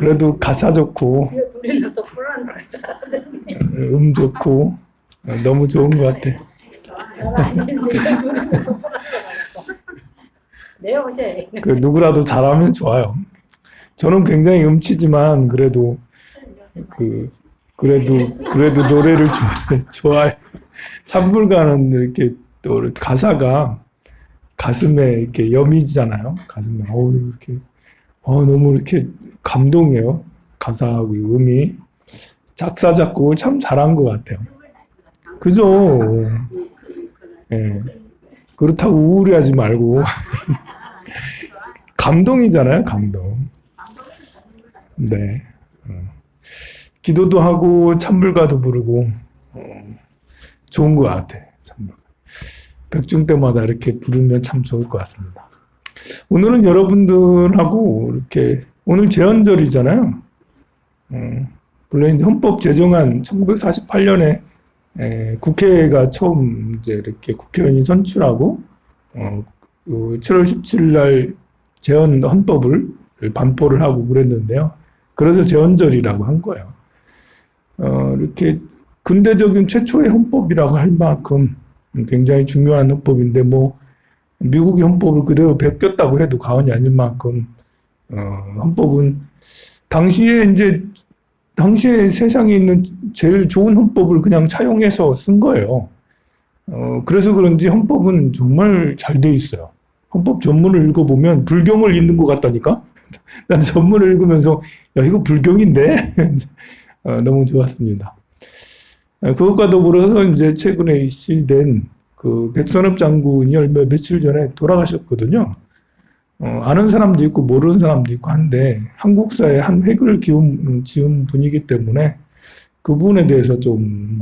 그래도 가사 좋고, 이거 둘이는 소프라노 잘하는데. 좋고, 너무 좋은 것 같아. 아시는데 이거 둘이는 소프라노. 내 옷에. 그 누구라도 잘하면 좋아요. 저는 굉장히 음치지만 그래도 노래를 좋아해. 찬물가는 이렇게 또 가사가 가슴에 이렇게 여미지잖아요. 가슴에 이렇게 너무 이렇게 감동이에요. 가사하고 음이 작사 작곡을 참 잘한 것 같아요. 그죠? 예. 그렇다고 우울해하지 말고 감동이잖아요, 감동. 네. 기도도 하고 찬물가도 부르고 좋은 것 같아. 찬물가. 백중 때마다 이렇게 부르면 참 좋을 것 같습니다. 오늘은 여러분들하고 이렇게 오늘 제헌절이잖아요. 물론 헌법 제정안 1948년에 국회가 처음 이제 이렇게 국회의원이 선출하고 7월 17일 날 제헌 헌법을 반포를 하고 그랬는데요. 그래서 제헌절이라고 한 거예요. 이렇게 근대적인 최초의 헌법이라고 할 만큼 굉장히 중요한 헌법인데 미국의 헌법을 그대로 베꼈다고 해도 과언이 아닐 만큼 헌법은 당시에 세상에 있는 제일 좋은 헌법을 그냥 차용해서 쓴 거예요. 그래서 그런지 헌법은 정말 잘 돼 있어요. 헌법 전문을 읽어보면 불경을 읽는 것 같다니까? 난 전문을 읽으면서 야 이거 불경인데? 너무 좋았습니다. 그것과 더불어서 이제 최근에 이슈된 그 백선엽 장군이 며칠 전에 돌아가셨거든요. 아는 사람도 있고 모르는 사람도 있고 한데 한국사에 한 획을 지은 분이기 때문에 그 부분에 대해서 좀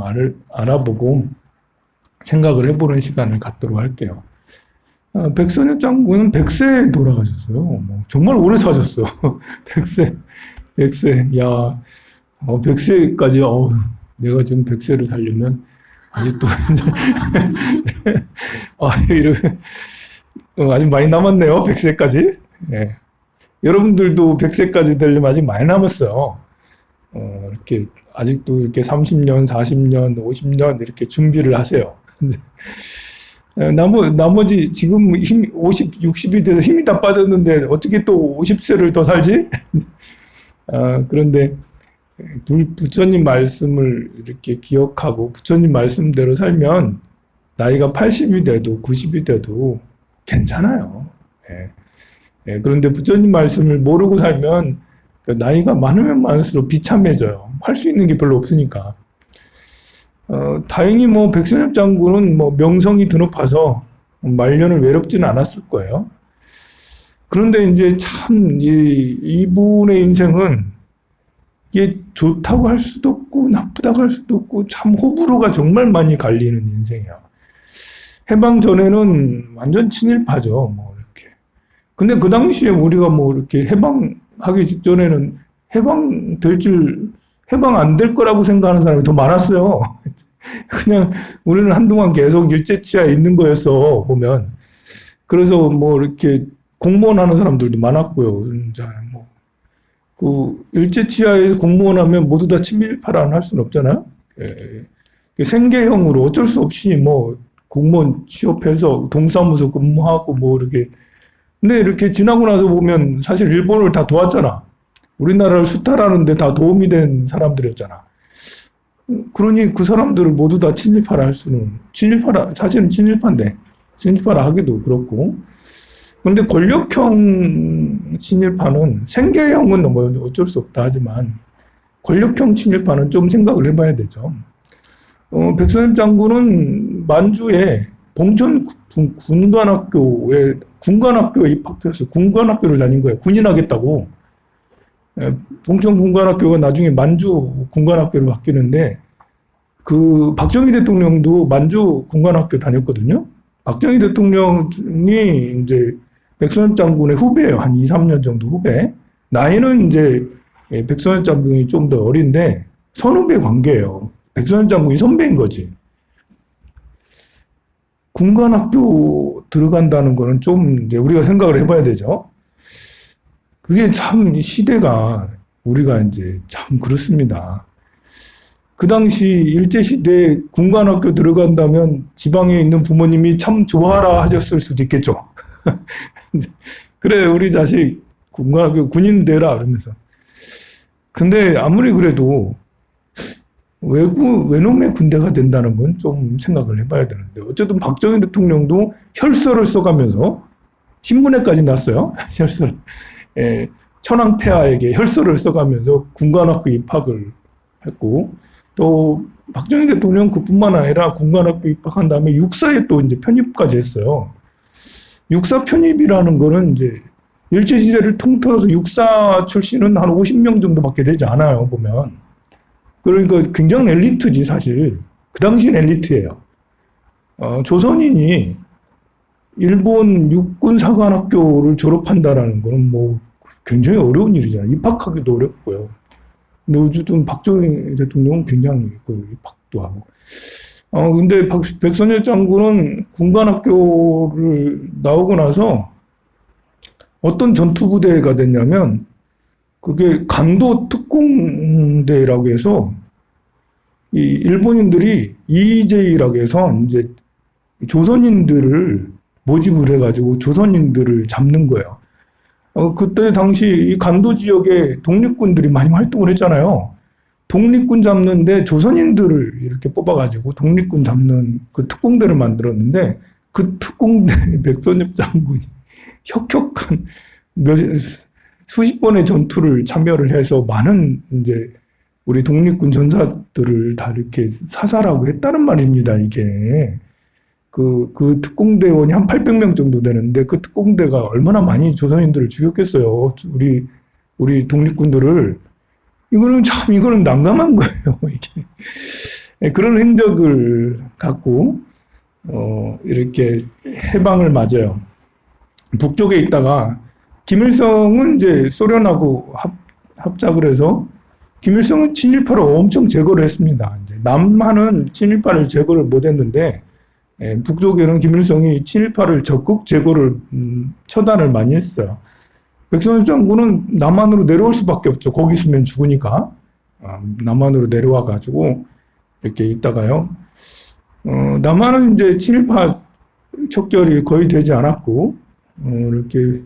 알아보고 생각을 해보는 시간을 갖도록 할게요. 백선엽 장군은 100세에 돌아가셨어요. 정말 오래 사셨어. 100세. 야, 100세까지, 내가 지금 100세를 살려면 아직도, 아직 많이 남았네요. 100세까지. 예. 여러분들도 100세까지 되려면 아직 많이 남았어요. 이렇게, 아직도 이렇게 30년, 40년, 50년 이렇게 준비를 하세요. 나머지 지금 50, 60이 돼서 힘이 다 빠졌는데 어떻게 또 50세를 더 살지? 그런데 부처님 말씀을 이렇게 기억하고 부처님 말씀대로 살면 나이가 80이 돼도 90이 돼도 괜찮아요. 그런데 부처님 말씀을 모르고 살면 나이가 많으면 많을수록 비참해져요. 할 수 있는 게 별로 없으니까. 다행히 백선엽 장군은 명성이 드높아서 말년을 외롭지는 않았을 거예요. 그런데 이제 참 이분의 인생은 이게 좋다고 할 수도 없고 나쁘다고 할 수도 없고 참 호불호가 정말 많이 갈리는 인생이야. 해방 전에는 완전 친일파죠. 이렇게. 근데 그 당시에 우리가 이렇게 해방하기 직전에는 해방 안 될 거라고 생각하는 사람이 더 많았어요. 그냥 우리는 한동안 계속 일제치하에 있는 거였어, 보면. 그래서 이렇게 공무원 하는 사람들도 많았고요. 일제치하에서 공무원 하면 모두 다 친일파라는 할 수는 없잖아요. 생계형으로 어쩔 수 없이 공무원 취업해서 동사무소 근무하고 이렇게. 근데 이렇게 지나고 나서 보면 사실 일본을 다 도왔잖아. 우리나라를 수탈하는데 다 도움이 된 사람들이었잖아. 그러니 그 사람들을 모두 다 친일파라 할 수는, 사실은 친일파인데, 친일파라 하기도 그렇고. 그런데 권력형 친일파는, 생계형은 어쩔 수 없다 하지만, 권력형 친일파는 좀 생각을 해봐야 되죠. 백선엽 장군은 만주에 봉천 군관학교에 입학해서 군관학교를 다닌 거예요. 군인하겠다고. 봉천 군관학교가 나중에 만주 군관학교로 바뀌는데 그 박정희 대통령도 만주 군관학교 다녔거든요. 박정희 대통령이 이제 백선엽 장군의 후배예요. 한 2, 3년 정도 후배. 나이는 이제 백선엽 장군이 좀 더 어린데 선후배 관계예요. 백선엽 장군이 선배인 거지. 군관학교 들어간다는 거는 좀 이제 우리가 생각을 해봐야 되죠. 그게 참 시대가 우리가 이제 참 그렇습니다. 그 당시 일제시대에 군관학교 들어간다면 지방에 있는 부모님이 참 좋아라 하셨을 수도 있겠죠. 그래, 우리 자식 군관학교 군인 되라, 그러면서. 근데 아무리 그래도 외놈의 군대가 된다는 건 좀 생각을 해봐야 되는데, 어쨌든 박정희 대통령도 혈서를 써가면서 신문에까지 났어요. 혈서를. 천황폐하에게 혈서를 써가면서 군관학교 입학을 했고, 또 박정희 대통령 그뿐만 아니라 군관학교 입학한 다음에 육사에 또 이제 편입까지 했어요. 육사 편입이라는 거는 이제 일제시대를 통틀어서 육사 출신은 한 50명 정도밖에 되지 않아요, 보면. 그러니까 굉장히 엘리트지, 사실. 그 당시엔 엘리트예요. 조선인이 일본 육군사관학교를 졸업한다라는 거는 뭐 굉장히 어려운 일이잖아요. 입학하기도 어렵고요. 근데 어쨌든 박정희 대통령은 굉장히 그 입학도 하고. 근데 백선엽 장군은 군관학교를 나오고 나서 어떤 전투부대가 됐냐면, 그게 간도 특공대라고 해서, 이 일본인들이 EJ라고 해서 이제 조선인들을 모집을 해가지고 조선인들을 잡는 거예요. 그때 당시 이 간도 지역에 독립군들이 많이 활동을 했잖아요. 독립군 잡는데 조선인들을 이렇게 뽑아가지고 독립군 잡는 그 특공대를 만들었는데, 그 특공대 백선엽 장군이 혁혁한 수십 번의 전투를 참여를 해서 많은 이제 우리 독립군 전사들을 다 이렇게 사살하고 했다는 말입니다, 이게. 그 특공대원이 한 800명 정도 되는데, 그 특공대가 얼마나 많이 조선인들을 죽였겠어요. 우리 독립군들을. 이거는 난감한 거예요, 이게. 그런 행적을 갖고, 이렇게 해방을 맞아요. 북쪽에 있다가, 김일성은 이제 소련하고 합작을 해서, 김일성은 친일파를 엄청 제거를 했습니다. 이제 남한은 친일파를 제거를 못 했는데, 북쪽에는 김일성이 친일파를 적극 제거를, 처단을 많이 했어요. 백선엽 장군은 남한으로 내려올 수밖에 없죠. 거기 있으면 죽으니까. 남한으로 내려와가지고, 이렇게 있다가요. 남한은 이제 친일파 척결이 거의 되지 않았고, 이렇게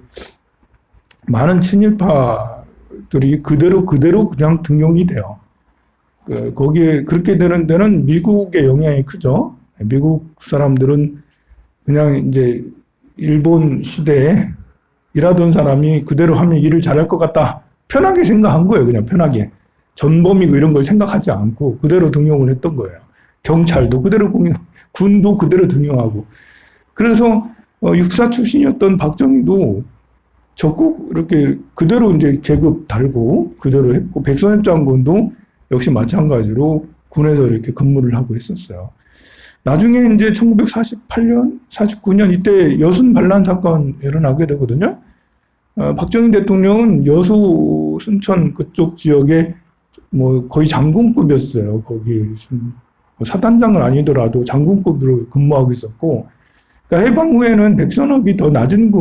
많은 친일파들이 그대로 그냥 등용이 돼요. 거기에 그렇게 되는 데는 미국의 영향이 크죠. 미국 사람들은 그냥 이제 일본 시대에 일하던 사람이 그대로 하면 일을 잘할 것 같다. 편하게 생각한 거예요. 그냥 편하게. 전범이고 이런 걸 생각하지 않고 그대로 등용을 했던 거예요. 경찰도 그대로 군도 그대로 등용하고. 그래서 육사 출신이었던 박정희도 적극 이렇게 그대로 이제 계급 달고 그대로 했고, 백선엽 장군도 역시 마찬가지로 군에서 이렇게 근무를 하고 있었어요. 나중에 이제 1948년, 49년 이때 여순 반란 사건이 일어나게 되거든요. 박정희 대통령은 여수, 순천 그쪽 지역에 뭐 거의 장군급이었어요. 거기 사단장은 아니더라도 장군급으로 근무하고 있었고, 그러니까 해방 후에는 백선엽이 더 낮은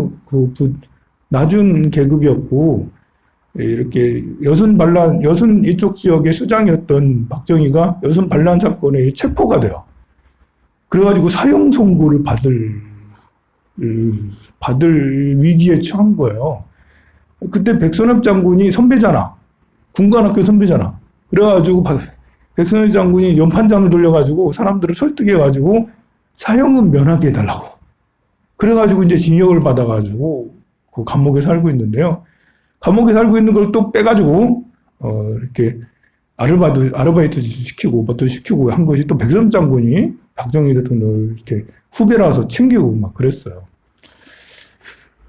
계급이었고, 이렇게 여순 이쪽 지역의 수장이었던 박정희가 여순 반란 사건에 체포가 돼요. 그래가지고 사형 선고를 받을 위기에 처한 거예요. 그때 백선엽 장군이 선배잖아. 군관학교 선배잖아. 그래가지고 백선엽 장군이 연판장을 돌려가지고 사람들을 설득해가지고 사형은 면하게 해달라고. 그래가지고 이제 징역을 받아가지고 그 감옥에 살고 있는데요. 감옥에 살고 있는 걸 또 빼가지고 이렇게 아르바이트 시키고 뭐또 시키고 한 것이 또 백선엽 장군이 박정희 대통령을 이렇게 후배라서 챙기고 막 그랬어요.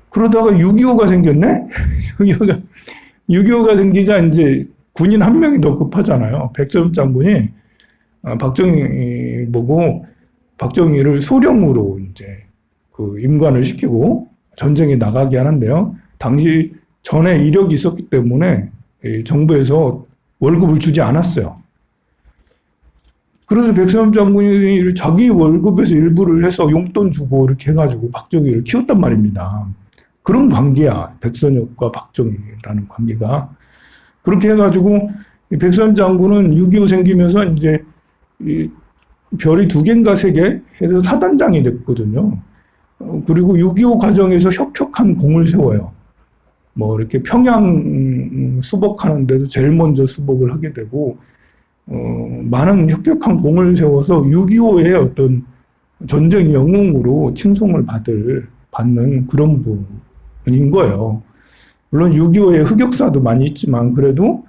그러다가 6.25가 생겼네? 6.25가 생기자 이제 군인 한 명이 더 급하잖아요. 백선엽 장군이 박정희 보고 박정희를 소령으로 이제 그 임관을 시키고 전쟁에 나가게 하는데요. 당시 전에 이력이 있었기 때문에 정부에서 월급을 주지 않았어요. 그래서 백선엽 장군이 자기 월급에서 일부를 해서 용돈 주고 이렇게 해가지고 박정희를 키웠단 말입니다. 그런 관계야, 백선엽과 박정희라는 관계가. 그렇게 해가지고 이 백선 장군은 6.25 생기면서 이제 이 별이 2개인가 3개 해서 사단장이 됐거든요. 그리고 6.25 과정에서 혁혁한 공을 세워요. 뭐 이렇게 평양 수복하는 데도 제일 먼저 수복을 하게 되고, 많은 혁혁한 공을 세워서 6.25의 어떤 전쟁 영웅으로 칭송을 받는 그런 분인 거예요. 물론 6.25의 흑역사도 많이 있지만, 그래도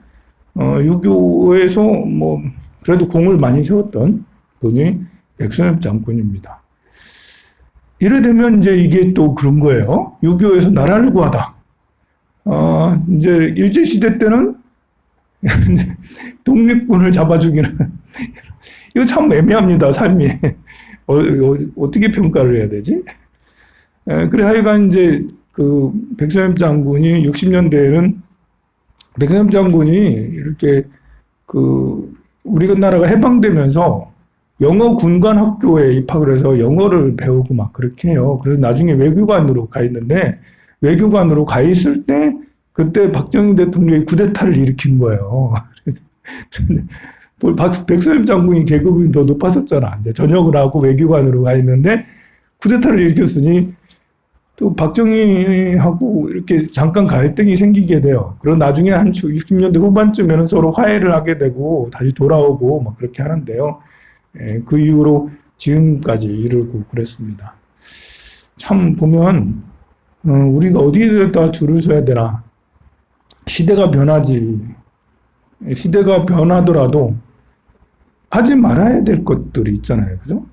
6.25에서 뭐 그래도 공을 많이 세웠던 분이 백선엽 장군입니다. 이래 되면 이제 이게 또 그런 거예요. 6.25에서 나라를 구하다. 이제 일제시대 때는 독립군을 잡아주기는 이거 참 애매합니다, 삶이. 어떻게 평가를 해야 되지? 그래 하여간 이제 그 백선엽 장군이 60년대에는 백선엽 장군이 이렇게 그 우리가 나라가 해방되면서 영어 군관 학교에 입학을 해서 영어를 배우고 막 그렇게 해요. 그래서 나중에 외교관으로 가 있는데, 외교관으로 가 있을 때 그때 박정희 대통령이 쿠데타를 일으킨 거예요. 백선엽 장군이 계급이 더 높았었잖아. 이제 전역을 하고 외교관으로 가 있는데 쿠데타를 일으켰으니 또 박정희하고 이렇게 잠깐 갈등이 생기게 돼요. 그리고 나중에 한 60년대 후반쯤에는 서로 화해를 하게 되고 다시 돌아오고 막 그렇게 하는데요. 그 이후로 지금까지 이르고 그랬습니다. 참 보면 우리가 어디에다 줄을 서야 되나. 시대가 변하지. 시대가 변하더라도 하지 말아야 될 것들이 있잖아요. 그죠?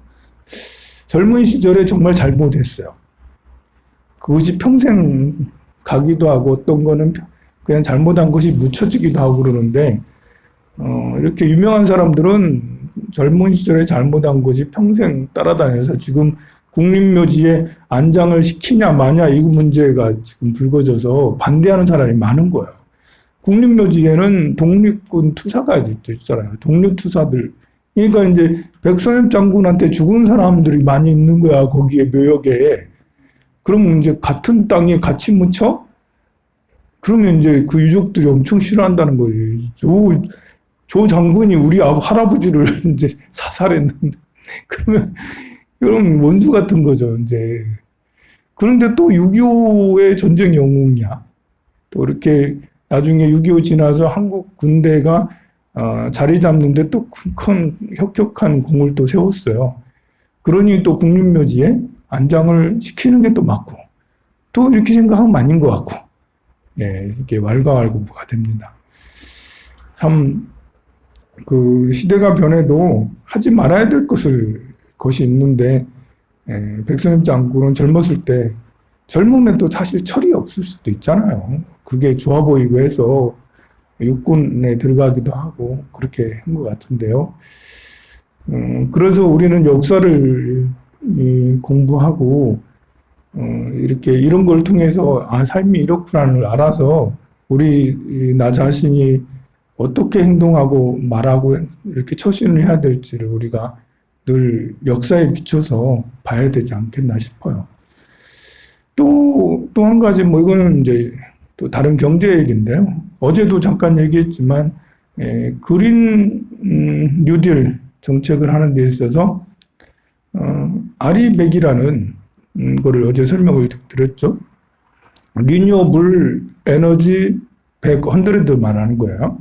젊은 시절에 정말 잘못했어요. 그것이 평생 가기도 하고 어떤 거는 그냥 잘못한 것이 묻혀지기도 하고 그러는데, 이렇게 유명한 사람들은 젊은 시절에 잘못한 것이 평생 따라다녀서 지금 국립묘지에 안장을 시키냐 마냐 이 문제가 지금 불거져서 반대하는 사람이 많은 거예요. 국립묘지에는 독립군 투사가 있잖아요. 독립투사들. 그러니까 이제 백선엽 장군한테 죽은 사람들이 많이 있는 거야, 거기에 묘역에. 그럼 이제 같은 땅에 같이 묻혀? 그러면 이제 그 유족들이 엄청 싫어한다는 거예요. 저 장군이 우리 할아버지를 이제 사살했는데. 그럼 원수 같은 거죠, 이제. 그런데 또 6.25의 전쟁 영웅이야. 또 이렇게 나중에 6.25 지나서 한국 군대가 자리 잡는데 또 큰 혁혁한 공을 또 세웠어요. 그러니 또 국립묘지에 안장을 시키는 게 또 맞고, 또 이렇게 생각하면 아닌 것 같고, 예, 이게 왈가왈부가 됩니다. 참, 그 시대가 변해도 하지 말아야 될 것이 있는데, 백선엽 장군은 젊었을 때, 젊으면 또 사실 철이 없을 수도 있잖아요. 그게 좋아 보이고 해서 육군에 들어가기도 하고 그렇게 한 것 같은데요. 그래서 우리는 역사를 공부하고 이렇게 이런 걸 통해서 삶이 이렇구나를 걸 알아서 나 자신이 어떻게 행동하고 말하고 이렇게 처신을 해야 될지를 우리가 늘 역사에 비춰서 봐야 되지 않겠나 싶어요. 또 한 가지 이거는 이제 또 다른 경제 얘기인데요. 어제도 잠깐 얘기했지만 그린 뉴딜 정책을 하는 데 있어서 아리백이라는 거를 어제 설명을 드렸죠. 리뉴어블 에너지 100 말하는 거예요.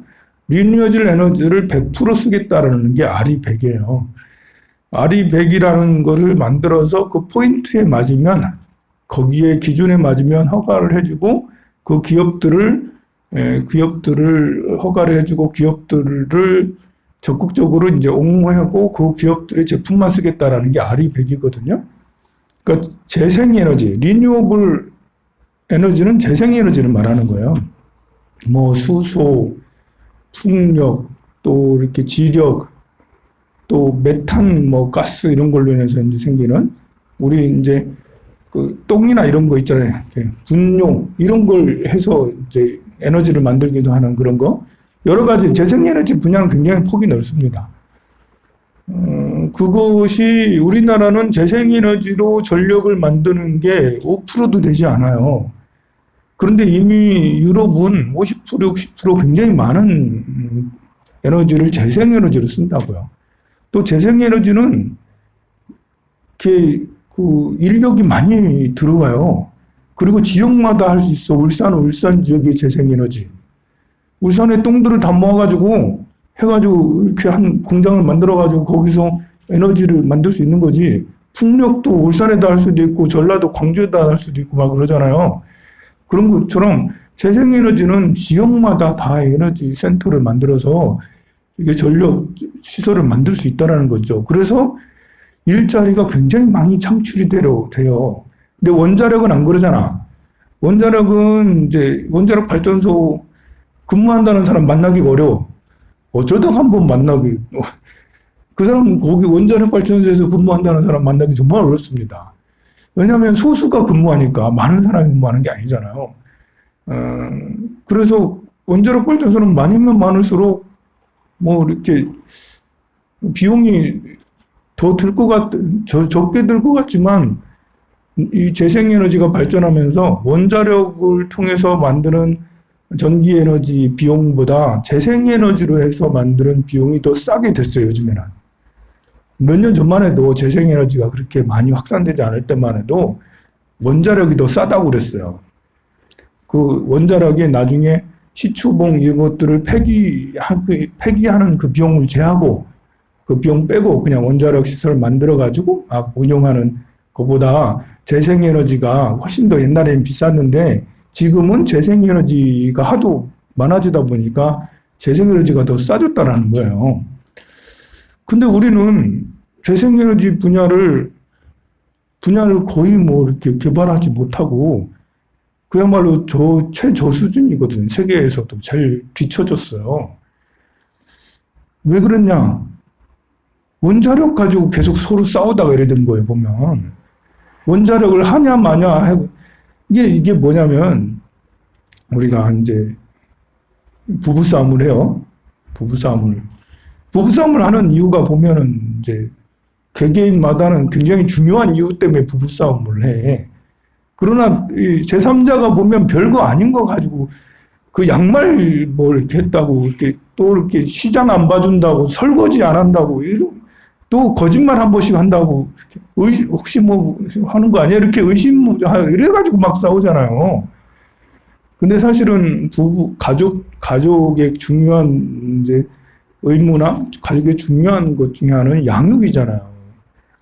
리뉴어블 에너지를 100% 쓰겠다라는 게 아리100이에요. 아리100이라는 거를 만들어서 그 포인트에 맞으면, 거기에 기준에 맞으면 허가를 해주고, 그 기업들을 허가를 해주고, 기업들을 적극적으로 이제 옹호하고, 그 기업들의 제품만 쓰겠다라는 게 아리100이거든요. 그러니까 재생에너지, 리뉴어블 에너지는 재생에너지를 말하는 거예요. 수소, 풍력, 또 이렇게 지력, 또 메탄, 가스 이런 걸로 인해서 이제 생기는, 우리 이제 그 똥이나 이런 거 있잖아요. 분뇨 이런 걸 해서 이제 에너지를 만들기도 하는 그런 거. 여러 가지 재생에너지 분야는 굉장히 폭이 넓습니다. 그것이 우리나라는 재생에너지로 전력을 만드는 게 5%도 되지 않아요. 그런데 이미 유럽은 50%, 60% 굉장히 많은 에너지를 재생에너지로 쓴다고요. 또 재생에너지는 이렇게 그 인력이 많이 들어가요. 그리고 지역마다 할 수 있어. 울산은 울산 지역의 재생에너지. 울산에 똥들을 다 모아가지고 해가지고 이렇게 한 공장을 만들어가지고 거기서 에너지를 만들 수 있는 거지. 풍력도 울산에다 할 수도 있고 전라도 광주에다 할 수도 있고 막 그러잖아요. 그런 것처럼 재생에너지는 지역마다 다 에너지 센터를 만들어서 이게 전력 시설을 만들 수 있다는 거죠. 그래서 일자리가 굉장히 많이 창출이 돼요. 근데 원자력은 안 그러잖아. 원자력은 이제 원자력 발전소 근무한다는 사람 만나기가 어려워. 어쩌다가 한번 만나기. 그 사람은 거기 원자력 발전소에서 근무한다는 사람 만나기 정말 어렵습니다. 왜냐하면 소수가 근무하니까 많은 사람이 근무하는 게 아니잖아요. 그래서 원자력 발전소는 많으면 많을수록 뭐 이렇게 비용이 더 들 것 적게 들 것 같지만 이 재생에너지가 발전하면서 원자력을 통해서 만드는 전기에너지 비용보다 재생에너지로 해서 만드는 비용이 더 싸게 됐어요, 요즘에는. 몇 년 전만 해도 재생에너지가 그렇게 많이 확산되지 않을 때만 해도 원자력이 더 싸다고 그랬어요. 그 원자력이 나중에 시추봉 이것들을 폐기하는 그 비용을 제하고 그 비용 빼고 그냥 원자력 시설을 만들어가지고 운영하는 것보다 재생에너지가 훨씬 더 옛날에는 비쌌는데 지금은 재생에너지가 하도 많아지다 보니까 재생에너지가 더 싸졌다라는 거예요. 근데 우리는 재생에너지 분야를 거의 뭐 이렇게 개발하지 못하고 그야말로 최저 수준이거든요. 세계에서도 제일 뒤처졌어요. 왜 그랬냐? 원자력 가지고 계속 서로 싸우다가 이래 된 거예요, 보면. 원자력을 하냐 마냐 하고 이게 뭐냐면 우리가 이제 부부싸움을 해요. 부부싸움을 하는 이유가 보면은 이제 개개인마다는 굉장히 중요한 이유 때문에 부부싸움을 해. 그러나 제3자가 보면 별거 아닌 거 가지고 그 양말 뭐 이렇게 했다고 이렇게 또 이렇게 시장 안 봐준다고 설거지 안 한다고 또 거짓말 한 번씩 한다고 혹시 뭐 하는 거 아니야? 이렇게 이래가지고 막 싸우잖아요. 근데 사실은 가족의 중요한 이제 의무나 가족의 중요한 것 중에 하나는 양육이잖아요.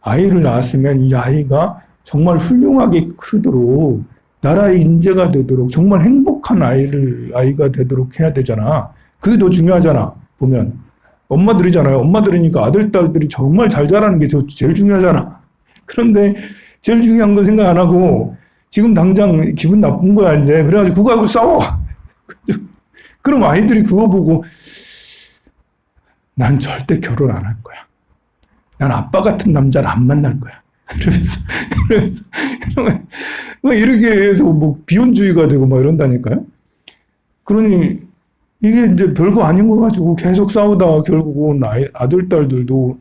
아이를 낳았으면 이 아이가 정말 훌륭하게 크도록 나라의 인재가 되도록 정말 행복한 아이가 되도록 해야 되잖아. 그게 더 중요하잖아. 보면 엄마들이잖아요. 엄마들이니까 아들, 딸들이 정말 잘 자라는 게 제일 중요하잖아. 그런데 제일 중요한 건 생각 안 하고 지금 당장 기분 나쁜 거야 이제. 그래가지고 그거 하고 싸워. 그럼 아이들이 그거 보고 난 절대 결혼 안 할 거야. 난 아빠 같은 남자를 안 만날 거야. 이러면서 뭐 이렇게 해서 뭐 비혼주의가 되고 막 이런다니까요. 그러니 이게 이제 별거 아닌 거 가지고 계속 싸우다가 결국은 아들, 딸들도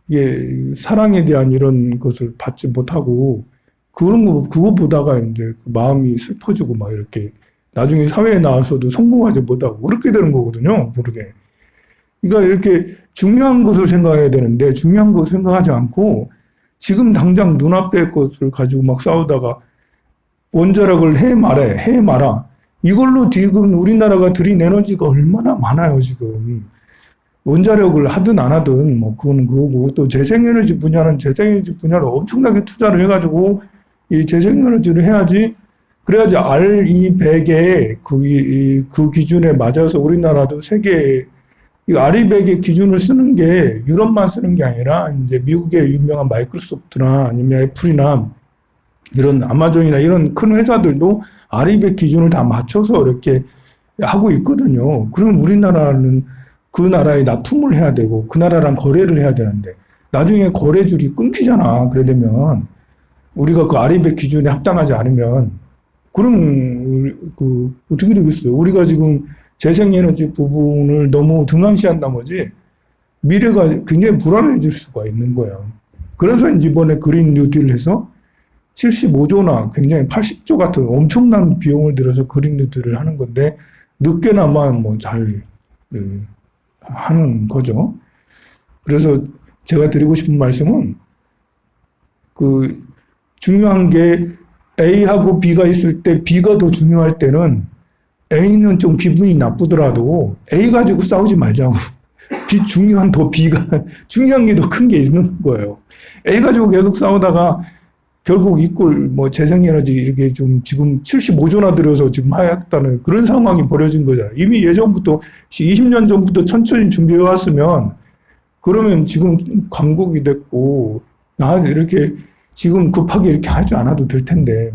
이게 사랑에 대한 이런 것을 받지 못하고 그거 보다가 이제 마음이 슬퍼지고 막 이렇게 나중에 사회에 나와서도 성공하지 못하고 그렇게 되는 거거든요. 모르게. 그러니까 이렇게 중요한 것을 생각해야 되는데 중요한 것을 생각하지 않고 지금 당장 눈앞의 것을 가지고 막 싸우다가 원자력을 해 마라. 이걸로 지금 우리나라가 들인 에너지가 얼마나 많아요, 지금. 원자력을 하든 안 하든 뭐 그거는 그거고 또 재생에너지 분야를 엄청나게 투자를 해가지고 이 재생에너지를 해야지 그래야지 RE100의 그 기준에 맞아서 우리나라도 세계 이 RE100의 기준을 쓰는 게 유럽만 쓰는 게 아니라 이제 미국의 유명한 마이크로소프트나 아니면 애플이나 이런 아마존이나 이런 큰 회사들도 RE100 기준을 다 맞춰서 이렇게 하고 있거든요. 그럼 우리나라는 그 나라에 납품을 해야 되고 그 나라랑 거래를 해야 되는데 나중에 거래줄이 끊기잖아. 그래 되면 우리가 그 RE100 기준에 합당하지 않으면 그럼 어떻게 되겠어요? 우리가 지금 재생에너지 부분을 너무 등한시한 나머지 미래가 굉장히 불안해질 수가 있는 거예요. 그래서 이번에 그린 뉴딜을 해서 75조나 굉장히 80조 같은 엄청난 비용을 들여서 그린뉴딜을 하는 건데 늦게나마 뭐 잘 하는 거죠. 그래서 제가 드리고 싶은 말씀은 그 중요한 게 A하고 B가 있을 때 B가 더 중요할 때는 A는 좀 기분이 나쁘더라도 A 가지고 싸우지 말자고. 중요한 B가 중요한 게 더 큰 게 있는 거예요. A 가지고 계속 싸우다가 결국 이꼴 뭐 재생에너지 이렇게 좀 지금 75조나 들여서 지금 하였다는 그런 상황이 벌어진 거잖아요. 이미 예전부터 20년 전부터 천천히 준비해 왔으면 그러면 지금 강국이 됐고 나 이렇게 지금 급하게 이렇게 하지 않아도 될 텐데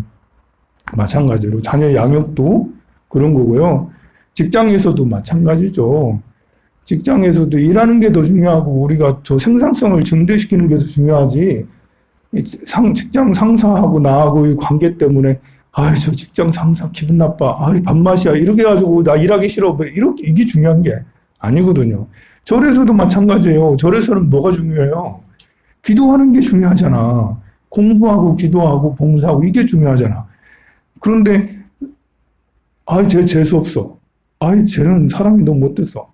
마찬가지로 자녀 양육도 그런 거고요. 직장에서도 마찬가지죠. 직장에서도 일하는 게 더 중요하고 우리가 더 생산성을 증대시키는 게 더 중요하지. 직장 상사하고 나하고의 관계 때문에 저 직장 상사 기분 나빠. 밥맛이야. 이렇게 해가지고 나 일하기 싫어. 이렇게 이게 중요한 게 아니거든요. 절에서도 마찬가지예요. 절에서는 뭐가 중요해요? 기도하는 게 중요하잖아. 공부하고 기도하고 봉사하고 이게 중요하잖아. 그런데 쟤 재수없어. 쟤는 사람이 너무 못됐어.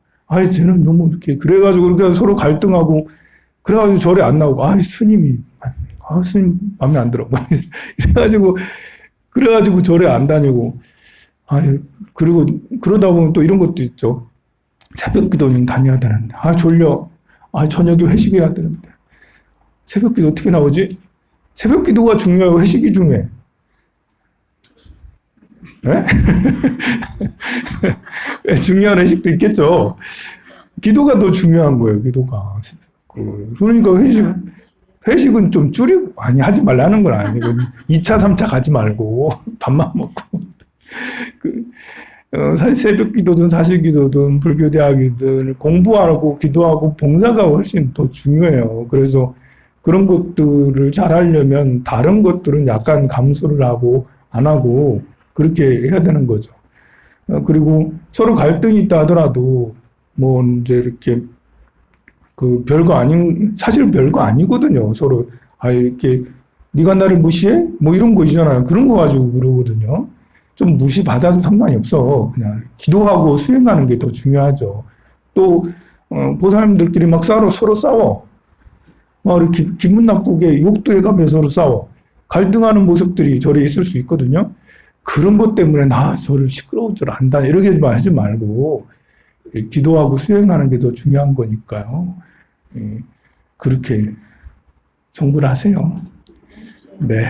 쟤는 너무 이렇게 그래가지고 이렇게 서로 갈등하고 그래가지고 절에 안 나오고 스님이 스님 마음에 안 들어. 그래가지고 절에 안 다니고 그리고 그러다 보면 또 이런 것도 있죠. 새벽 기도는 다녀야 되는데 졸려. 저녁에 회식해야 되는데 새벽 기도 어떻게 나오지? 새벽 기도가 중요해요? 회식이 중요해? 네? 중요한 회식도 있겠죠. 기도가 더 중요한 거예요. 기도가. 그러니까 회식은 좀 줄이고 하지 말라는 건 아니고 2차, 3차 가지 말고 밥만 먹고 사실 새벽 기도든 사실 기도든 불교 대학이든 공부하고 기도하고 봉사가 훨씬 더 중요해요. 그래서 그런 것들을 잘하려면 다른 것들은 약간 감수를 하고 안 하고 그렇게 해야 되는 거죠. 그리고 서로 갈등이 있다 하더라도 뭐 이제 이렇게 사실 별거 아니거든요. 서로 이렇게 네가 나를 무시해? 뭐 이런 거 있잖아요. 그런 거 가지고 그러거든요. 좀 무시받아도 상관이 없어. 그냥 기도하고 수행하는 게 더 중요하죠. 또 보살님들끼리 막 서로 싸워. 막 이렇게 기분 나쁘게 욕도 해가며 서로 싸워. 갈등하는 모습들이 절에 있을 수 있거든요. 그런 것 때문에 저를 시끄러운 줄 안다. 이렇게 하지 말고 기도하고 수행하는 게 더 중요한 거니까요. 그렇게 정부를 하세요. 네.